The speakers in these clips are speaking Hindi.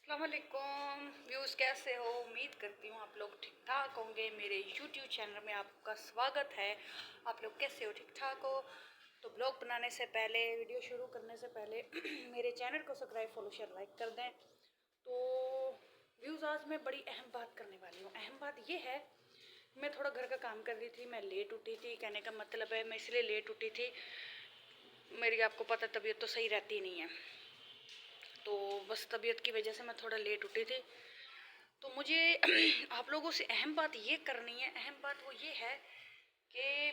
अस्सलामुअलैकुम व्यूज़, कैसे हो? उम्मीद करती हूँ आप लोग ठीक ठाक होंगे। मेरे YouTube चैनल में आपका स्वागत है। आप लोग कैसे हो? ठीक ठाक हो? तो ब्लॉग बनाने से पहले, वीडियो शुरू करने से पहले मेरे चैनल को सब्सक्राइब, फॉलो, शेयर, लाइक कर दें। तो व्यूज़, आज मैं बड़ी अहम बात करने वाली हूँ। अहम बात ये है, मैं थोड़ा घर का काम कर रही थी, मैं लेट उठी थी। कहने का मतलब है मैं इसलिए लेट उठी थी, मेरी आपको पता तबीयत तो सही रहती नहीं है, तो बस तबीयत की वजह से मैं थोड़ा लेट उठी थी। तो मुझे आप लोगों से अहम बात ये करनी है। अहम बात वो ये है कि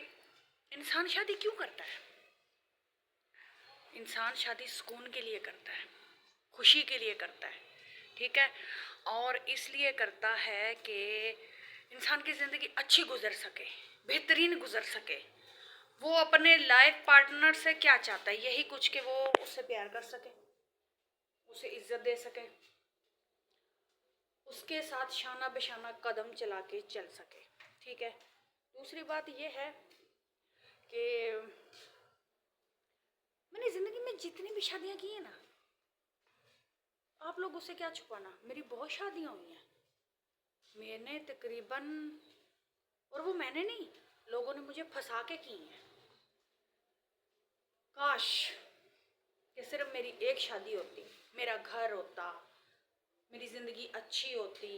इंसान शादी क्यों करता है? इंसान शादी सुकून के लिए करता है, खुशी के लिए करता है, ठीक है। और इसलिए करता है कि इंसान की ज़िंदगी अच्छी गुजर सके, बेहतरीन गुजर सके। वो अपने लाइफ पार्टनर से क्या चाहता है? यही कुछ कि वो उससे प्यार कर सके, उसे इज्जत दे सके, उसके साथ शाना बेशाना कदम चला के चल सके, ठीक है। दूसरी बात यह है कि मैंने ज़िंदगी में जितनी भी शादियां की हैं ना, आप लोगों से क्या छुपाना, मेरी बहुत शादियां हुई हैं। मैंने तकरीबन, और वो मैंने नहीं, लोगों ने मुझे फंसा के की हैं। काश कि सिर्फ मेरी एक शादी होती, मेरा घर होता, मेरी ज़िंदगी अच्छी होती,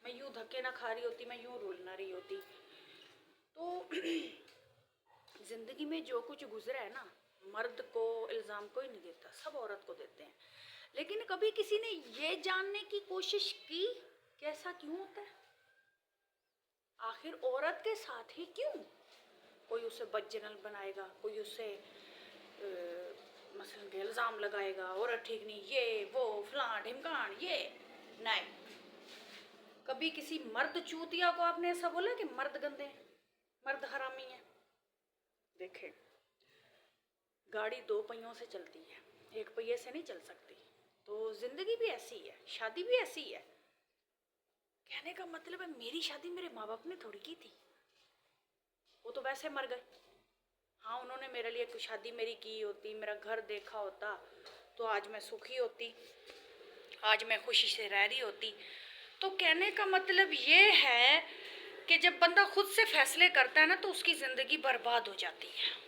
मैं यूँ धक्के ना खा रही होती, मैं यूँ रुल ना रही होती। तो ज़िंदगी में जो कुछ गुजरा है ना, मर्द को इल्ज़ाम कोई नहीं देता, सब औरत को देते हैं। लेकिन कभी किसी ने ये जानने की कोशिश की कि ऐसा क्यों होता है? आखिर औरत के साथ ही क्यों? कोई उसे बदजनल बनाएगा, कोई उसे मसलन के इल्ज़ाम लगाएगा, औरत ठीक नहीं, ये वो फलां ढिमकान, ये नहीं। कभी किसी मर्द चूतिया को आपने ऐसा बोला कि मर्द गंदे हैं, मर्द हरामी हैं? देखें, गाड़ी दो पहियों से चलती है, एक पहिए से नहीं चल सकती। तो ज़िंदगी भी ऐसी है, शादी भी ऐसी है। कहने का मतलब है मेरी शादी मेरे माँ बाप ने थोड़ी की थी, वो तो वैसे मर गए। हाँ, उन्होंने मेरे लिए कुछ शादी मेरी की होती, मेरा घर देखा होता, तो आज मैं सुखी होती, आज मैं खुशी से रह रही होती। तो कहने का मतलब ये है कि जब बंदा खुद से फैसले करता है ना, तो उसकी ज़िंदगी बर्बाद हो जाती है।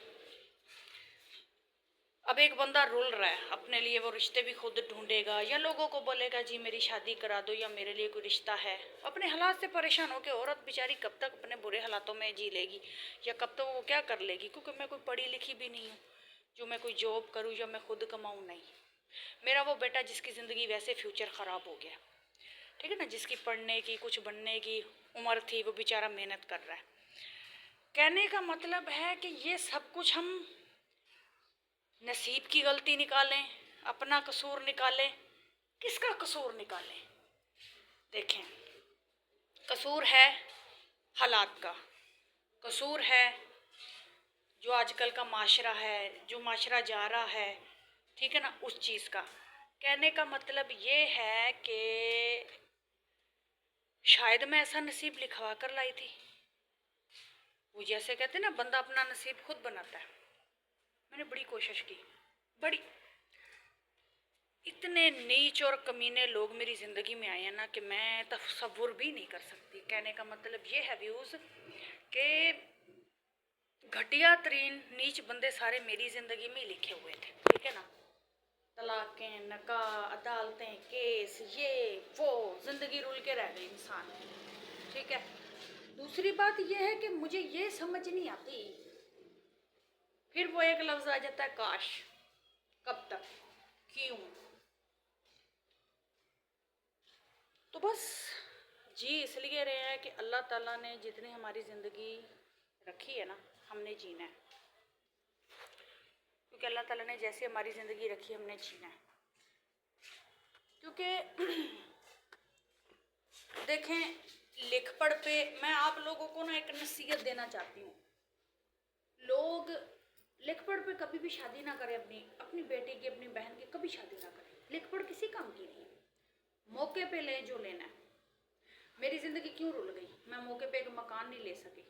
अब एक बंदा रुल रहा है अपने लिए, वो रिश्ते भी खुद ढूंढेगा या लोगों को बोलेगा जी मेरी शादी करा दो या मेरे लिए कोई रिश्ता है। अपने हालात से परेशान होकर औरत बेचारी कब तक अपने बुरे हालातों में जी लेगी, या कब तक वो क्या कर लेगी? क्योंकि मैं कोई पढ़ी लिखी भी नहीं हूँ जो मैं कोई जॉब करूँ या मैं खुद कमाऊँ, नहीं। मेरा वो बेटा जिसकी ज़िंदगी वैसे फ्यूचर ख़राब हो गया, ठीक है ना, जिसकी पढ़ने की, कुछ बनने की उम्र थी, वो बेचारा मेहनत कर रहा है। कहने का मतलब है कि ये सब कुछ हम नसीब की गलती निकालें, अपना कसूर निकालें, किसका कसूर निकालें? देखें, कसूर है हालात का, कसूर है जो आजकल का माशरा है, जो माशरा जा रहा है, ठीक है ना, उस चीज़ का। कहने का मतलब ये है कि शायद मैं ऐसा नसीब लिखवा कर लाई थी। वो जैसे कहते हैं ना, बंदा अपना नसीब खुद बनाता है। मैंने बड़ी कोशिश की, बड़ी। इतने नीच और कमीने लोग मेरी ज़िंदगी में आए हैं ना कि मैं तसव्वुर भी नहीं कर सकती। कहने का मतलब ये है व्यूज़ कि घटिया तरीन नीच बंदे सारे मेरी ज़िंदगी में ही लिखे हुए थे, ठीक है ना। तलाक़ें, निकाह, अदालतें, केस, ये वो, ज़िंदगी रुल के रह गई इंसान, ठीक है। दूसरी बात यह है कि मुझे ये समझ नहीं आती, फिर वो एक लफ्ज़ आ जाता है, काश। कब तक? क्यों? तो बस जी इसलिए रहे हैं कि अल्लाह ताला ने जितनी हमारी ज़िंदगी रखी है ना, हमने जीना है। क्योंकि अल्लाह ताला ने जैसे हमारी ज़िंदगी रखी, हमने जीना है। क्योंकि देखें, लिख पढ़ पे मैं आप लोगों को ना एक नसीहत देना चाहती हूँ। लोग लिख पढ़ पे कभी भी शादी ना करें, अपनी अपनी बेटी की, अपनी बहन की कभी शादी ना करें। लिख पढ़ किसी काम की नहीं है, मौके पे लें जो लेना है। मेरी ज़िंदगी क्यों रुल गई? मैं मौके पे एक मकान नहीं ले सकी,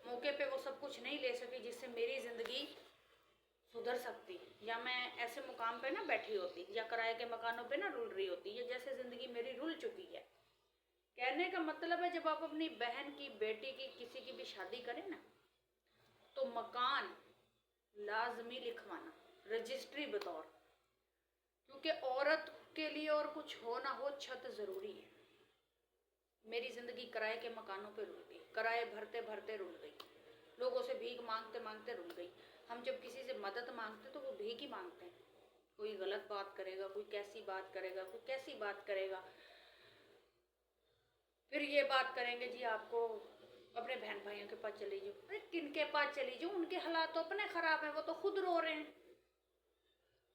मौके पे वो सब कुछ नहीं ले सकी जिससे मेरी ज़िंदगी सुधर सकती, या मैं ऐसे मुकाम पे ना बैठी होती, या किराए के मकानों पे ना रुल रही होती, या जैसे ज़िंदगी मेरी रुल चुकी है। कहने का मतलब है, जब आप अपनी बहन की, बेटी की, किसी की भी शादी करें ना, तो मकान लाजमी लिखवाना, रजिस्ट्री बतौर, क्योंकि औरत के लिए और कुछ हो ना हो, छत ज़रूरी है। मेरी ज़िंदगी किराए के मकानों पे रुल गई, किराए भरते भरते रुल गई, लोगों से भीख मांगते मांगते रुल गई। हम जब किसी से मदद मांगते तो वो भीख ही मांगते हैं। कोई गलत बात करेगा, कोई कैसी बात करेगा, कोई कैसी बात करेगा, फिर ये बात करेंगे जी आपको अपने बहन भाइयों के पास चली जाओ। अरे किन के पास चली जाओ, उनके हालात तो अपने खराब है, वो तो खुद रो रहे हैं,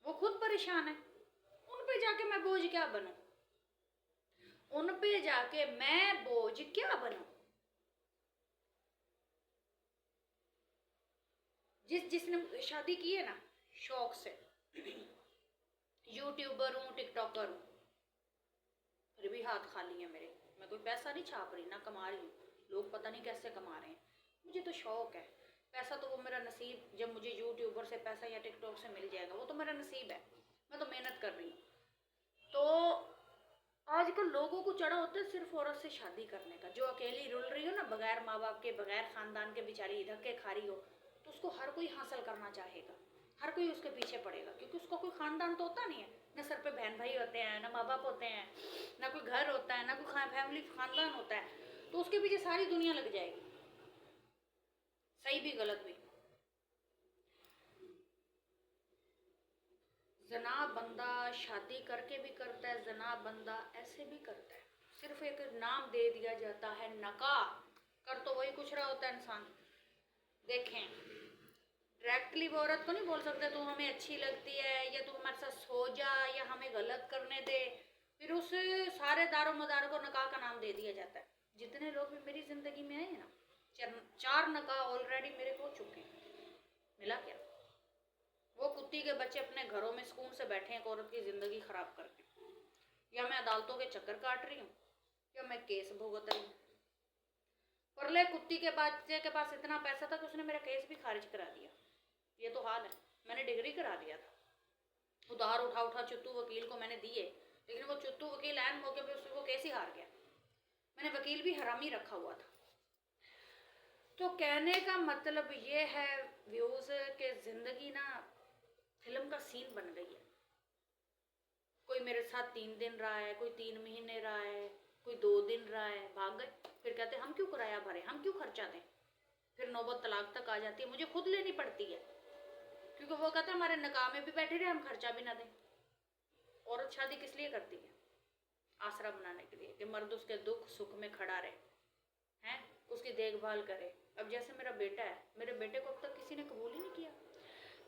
वो खुद परेशान है। उन पे जाके मैं बोझ क्या बनूं, उन पे जाके मैं बोझ क्या बनूं। जिसने शादी की है ना शौक से, यूट्यूबर हूँ, टिकटॉकर हूँ, फिर भी हाथ खाली है मेरे। मैं कोई पैसा नहीं छाप रही, ना कमा रही हूँ, लोग पता नहीं कैसे कमा रहे हैं। मुझे तो शौक है, पैसा तो वो मेरा नसीब, जब मुझे यूट्यूबर से पैसा या टिकटॉक से मिल जाएगा वो तो मेरा नसीब है, मैं तो मेहनत कर रही हूँ। तो आजकल लोगों को चढ़ा होता है सिर्फ औरत से शादी करने का। जो अकेली रुल रही हो ना, बगैर माँ बाप के, बगैर खानदान के, बेचारी धक्के खा रही हो, तो उसको हर कोई हासिल करना चाहेगा, हर कोई उसके पीछे पड़ेगा, क्योंकि उसका कोई खानदान तो होता नहीं है, ना सर पे बहन भाई होते हैं, ना माँ बाप होते हैं, ना कोई घर होता है, ना कोई फैमिली खानदान होता है, तो उसके पीछे सारी दुनिया लग जाएगी, सही भी गलत भी। जना बंदा शादी करके भी करता है, जना बंदा ऐसे भी करता है, सिर्फ एक नाम दे दिया जाता है नका, कर तो वही कुछ रहा होता है इंसान। देखें, डायरेक्टली वो औरत को नहीं बोल सकते तू हमें अच्छी लगती है, या तू हमारे साथ सो जा, या हमें गलत करने दे, फिर उस सारे दारो मदार को नका का नाम दे दिया जाता है। जितने लोग भी मेरी जिंदगी में आए हैं ना, चार नका ऑलरेडी मेरे हो चुके हैं। मिला क्या? वो कुत्ती के बच्चे अपने घरों में सुकून से बैठे हैं, एक औरत की जिंदगी खराब करके, या मैं अदालतों के चक्कर काट रही हूँ, या मैं केस भुगत रही हूँ। परले कुत्ती के बच्चे के पास इतना पैसा था कि उसने मेरा केस भी खारिज करा दिया। ये तो हाल है। मैंने डिग्री करा दिया था, उधार उठा उठा चुत्तू वकील को मैंने दिए, लेकिन वो चुत्तू वकील ऐन मौके पे उसको केस ही हार गया। मैंने वकील भी हरामी रखा हुआ था। तो कहने का मतलब ये है व्यूज के जिंदगी ना फिल्म का सीन बन गई है। कोई मेरे साथ 3 दिन रहा है, कोई 3 महीने रहा है, कोई 2 दिन रहा है, भाग गए। फिर कहते हम क्यों किराया भरे, हम क्यों खर्चा दें। फिर नौबत तलाक तक आ जाती है, मुझे खुद लेनी पड़ती है, क्योंकि वो कहते हैं हमारे नकाह में भी बैठे रहे, हम खर्चा भी ना दें। औरत शादी किस लिए करती है? आसरा बनाने के लिए, कि मर्द उसके दुख सुख में खड़ा रहे, हैं, उसकी देखभाल करे। अब जैसे मेरा बेटा है, मेरे बेटे को अब तक किसी ने कबूल ही नहीं किया,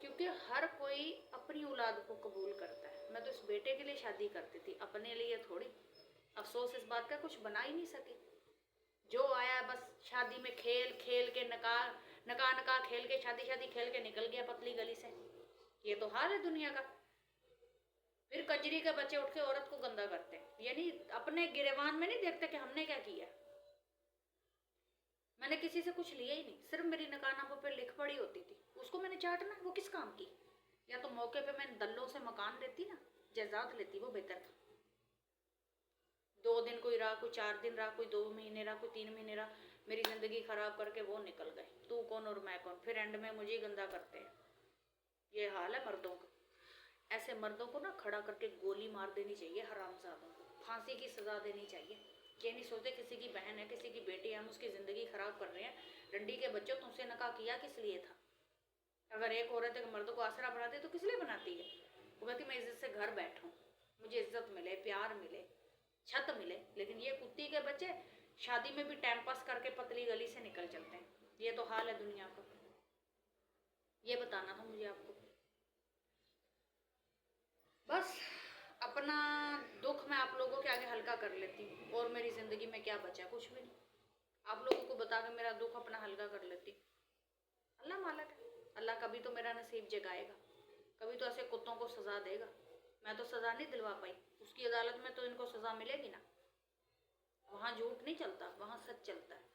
क्योंकि हर कोई अपनी औलाद को कबूल करता है। मैं तो इस बेटे के लिए शादी करती थी, अपने लिए थोड़ी। अफसोस इस बात का, कुछ बना ही नहीं सकी। जो आया बस शादी में खेल खेल के, नका नका नका खेल के, शादी शादी खेल के निकल गया पतली गली से। ये तो हाल है दुनिया का। फिर कंजरी के बच्चे उठ के औरत को गंदा करते हैं, यानी अपने गिरेबान में नहीं देखते कि हमने क्या किया। मैंने किसी से कुछ लिया ही नहीं, सिर्फ मेरी नकानापों पे लिख पड़ी होती थी, उसको मैंने चाटना, वो किस काम की। या तो मौके पे मैं दल्लों से मकान लेती ना, जायदाद लेती, वो बेहतर था। 2 दिन कोई रहा, कोई 4 दिन रहा, कोई 2 महीने रहा, कोई 3 महीने रहा, मेरी जिंदगी खराब करके वो निकल गए। तू कौन और मैं कौन, फिर एंड में मुझे ही गंदा करते हैं। ये हाल है मर्दों का। ऐसे मर्दों को ना खड़ा करके गोली मार देनी चाहिए, हरामजादों को फांसी की सजा देनी चाहिए। ये नहीं सोचते किसी की बहन है, किसी की बेटी है, हम उसकी ज़िंदगी ख़राब कर रहे हैं। डंडी के बच्चों, तुमसे नका किया किस लिए था? अगर एक औरत एक मर्द को आसरा बनाती है तो किस लिए बनाती है? वो कहती मैं इज्जत से घर बैठूँ, मुझे इज्जत मिले, प्यार मिले, छत मिले। लेकिन ये कुत्ती के बच्चे शादी में भी टाइम पास करके पतली गली से निकल चलते हैं। ये तो हाल है दुनिया का। ये बताना था मुझे आपको। बस अपना दुख मैं आप लोगों के आगे हल्का कर लेती हूँ, और मेरी ज़िंदगी में क्या बचा? कुछ भी नहीं। आप लोगों को बता के मेरा दुख अपना हल्का कर लेती। अल्लाह मालिक है, अल्लाह कभी तो मेरा नसीब जगाएगा, कभी तो ऐसे कुत्तों को सज़ा देगा। मैं तो सज़ा नहीं दिलवा पाई, उसकी अदालत में तो इनको सज़ा मिलेगी ना। वहाँ झूठ नहीं चलता, वहाँ सच चलता है।